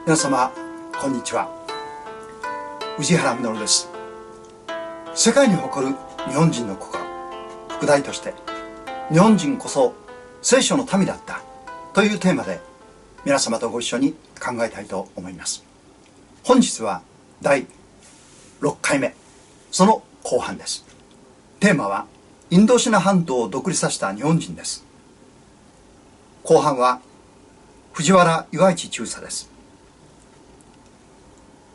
皆様こんにちは。宇治原実です。世界に誇る日本人の心、副題として日本人こそ聖書の民だったというテーマで皆様とご一緒に考えたいと思います。本日は第6回目、その後半です。テーマはインドシナ半島を独立させた日本人です。後半は藤原岩市中佐です。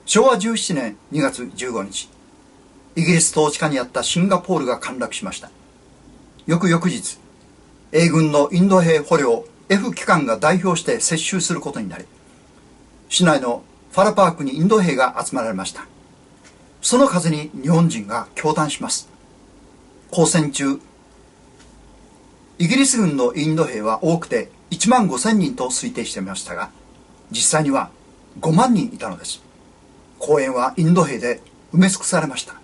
昭和17年2月15日、イギリス統治下にあったシンガポールが陥落しました。翌々日、英軍のインド兵捕虜 F 機関が代表して接収することになり、市内のファラパークにインド兵が集まられました。その数に日本人が驚嘆します。交戦中、イギリス軍のインド兵は多くて1万5千人と推定していましたが、実際には5万人いたのです。公園はインド兵で埋め尽くされました。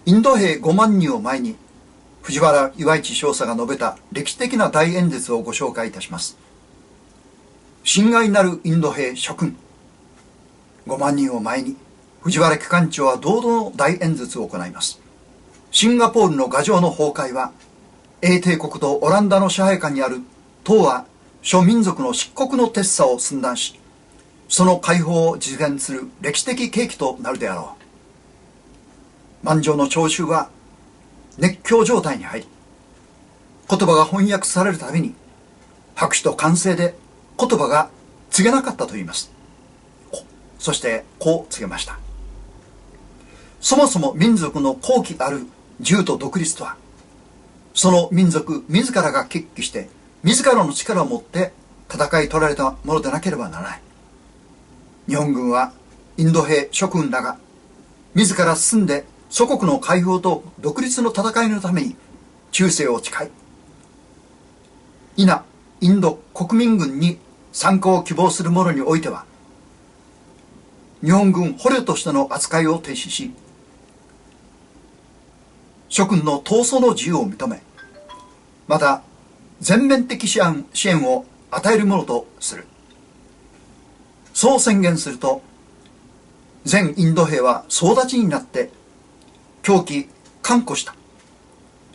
インド兵5万人を前に、藤原岩市少佐が述べた歴史的な大演説をご紹介いたします。親愛なるインド兵諸君、5万人を前に藤原機関長は堂々の大演説を行います。シンガポールの牙城の崩壊は、英帝国とオランダの支配下にある東亜諸民族の漆黒の鉄鎖を寸断し、その解放を実現する歴史的契機となるであろう。満場の聴衆は熱狂状態に入り、言葉が翻訳されるたびに拍手と歓声で言葉が告げなかったと言います。そしてこう告げました。そもそも民族の高貴ある自由と独立とは、その民族自らが決起して自らの力を持って戦い取られたものでなければならない。日本軍はインド兵諸君らが自ら進んで祖国の解放と独立の戦いのために忠誠を誓い、否インド国民軍に参加を希望する者においては、日本軍捕虜としての扱いを停止し、諸君の闘争の自由を認め、また全面的支援を与えるものとする。そう宣言すると、全インド兵は総立ちになって狂気歓呼した。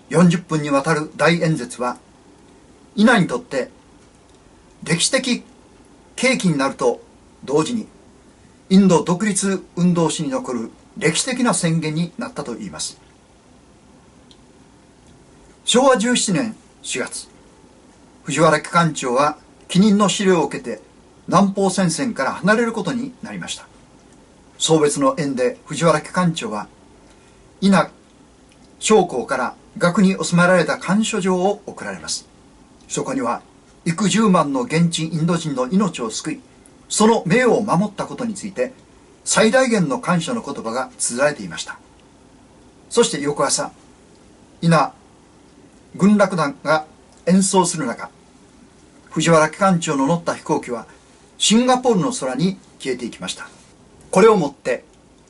40分にわたる大演説は、イナにとって歴史的契機になると同時に、インド独立運動史に残る歴史的な宣言になったといいます。昭和17年4月、藤原機関長は帰任の指令を受けて南方戦線から離れることになりました。送別の縁で藤原機関長は伊那将校から額に収められた感謝状を贈られます。そこには幾十万の現地インド人の命を救い、その名誉を守ったことについて最大限の感謝の言葉が綴られていました。そして翌朝、伊那軍楽団が演奏する中、藤原機関長の乗った飛行機はシンガポールの空に消えていきました。これをもって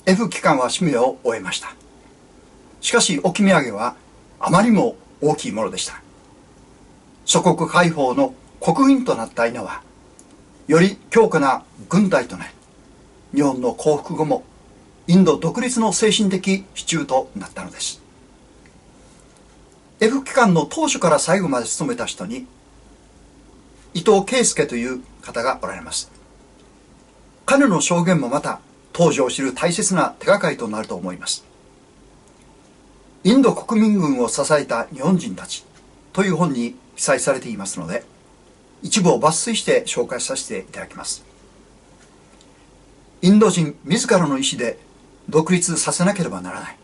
F 機関は使命を終えました。しかし置き土産はあまりにも大きいものでした。祖国解放の国民となった伊那は、より強固な軍隊となり、日本の降伏後もインド独立の精神的支柱となったのです。F 機関の当初から最後まで務めた人に、伊藤圭介という方がおられます。彼の証言もまた当時を知る大切な手がかりとなると思います。インド国民軍を支えた日本人たちという本に記載されていますので、一部を抜粋して紹介させていただきます。インド人自らの意思で独立させなければならない。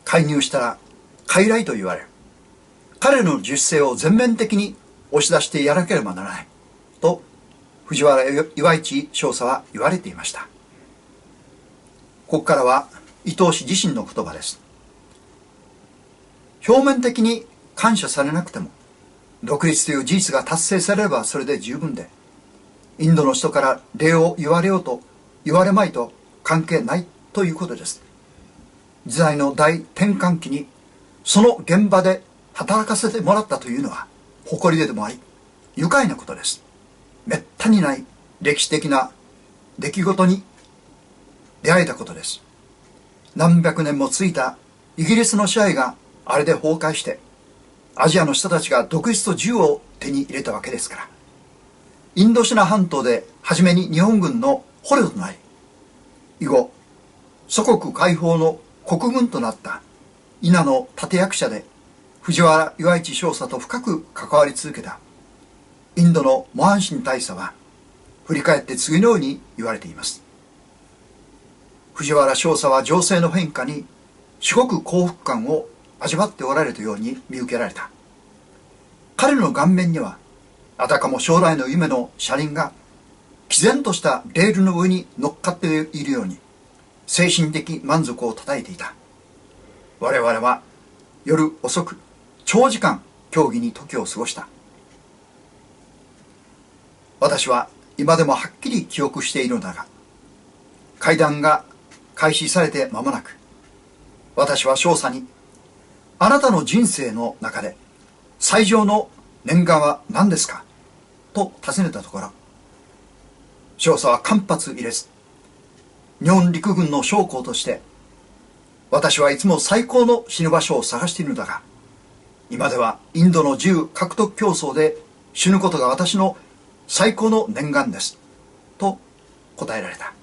介入したら傀儡と言われる。彼の自主性を全面的に押し出してやらなければならないと藤原岩市少佐は言われていました。ここからは伊藤氏自身の言葉です。表面的に感謝されなくても、独立という事実が達成されればそれで十分で、インドの人から礼を言われようと言われまいと関係ないということです。時代の大転換期にその現場で働かせてもらったというのは誇りでもあり愉快なことです。めったにない歴史的な出来事に出会えたことです。何百年も続いたイギリスの支配があれで崩壊して、アジアの人たちが独立と自由を手に入れたわけですから、インドシナ半島で初めに日本軍の捕虜となり、以後祖国解放の国軍となった伊那の立役者で藤原岩市少佐と深く関わり続けたインドのモハンシン大佐は振り返って次のように言われています。藤原少佐は情勢の変化に至極幸福感を味わっておられたように見受けられた。彼の顔面にはあたかも将来の夢の車輪が毅然としたレールの上に乗っかっているように精神的満足をたたえていた。我々は夜遅く長時間協議に時を過ごした。私は今でもはっきり記憶しているのだが、会談が開始されて間もなく、私は少佐に、あなたの人生の中で最上の念願は何ですかと尋ねたところ、少佐は間髪入れず、日本陸軍の将校として、私はいつも最高の死ぬ場所を探しているのだが、今ではインドの自由獲得競争で死ぬことが私の最高の念願です、と答えられた。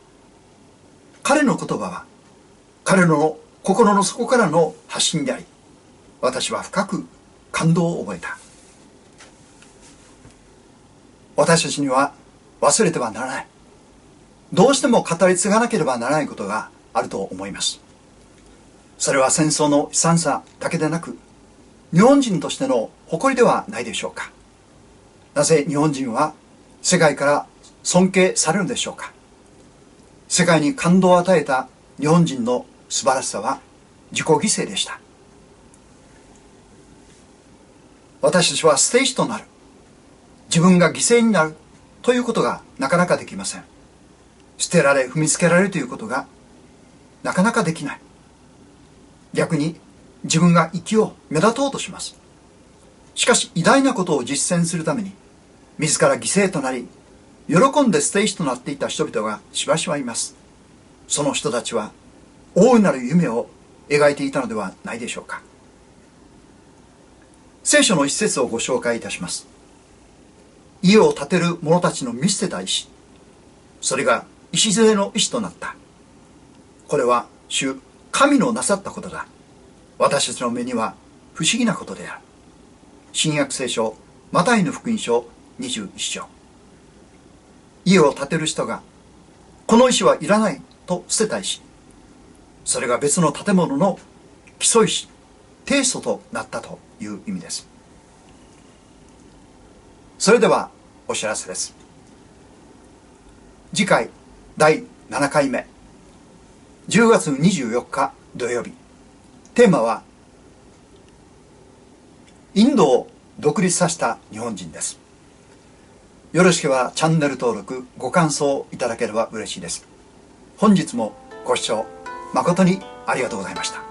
彼の言葉は、彼の心の底からの発信であり、私は深く感動を覚えた。私たちには忘れてはならない。どうしても語り継がなければならないことがあると思います。それは戦争の悲惨さだけでなく、日本人としての誇りではないでしょうか。なぜ日本人は世界から尊敬されるのでしょうか。世界に感動を与えた日本人の素晴らしさは自己犠牲でした。私たちは捨て石となる、自分が犠牲になるということがなかなかできません。捨てられ踏みつけられるということがなかなかできない。逆に自分が生きよう、目立とうとします。しかし偉大なことを実践するために自ら犠牲となり、喜んで捨て石となっていた人々がしばしばいます。その人たちは大いなる夢を描いていたのではないでしょうか。聖書の一節をご紹介いたします。家を建てる者たちの見捨てた石、それが礎の石となった。これは主神のなさったことだ。私たちの目には不思議なことである。新約聖書マタイの福音書21章。家を建てる人がこの石はいらないと捨てた石、それが別の建物の基礎石、定礎となったという意味です。それではお知らせです。次回第7回目、10月24日土曜日、テーマはインドを独立させた日本人です。よろしければチャンネル登録、ご感想いただければ嬉しいです。本日もご視聴誠にありがとうございました。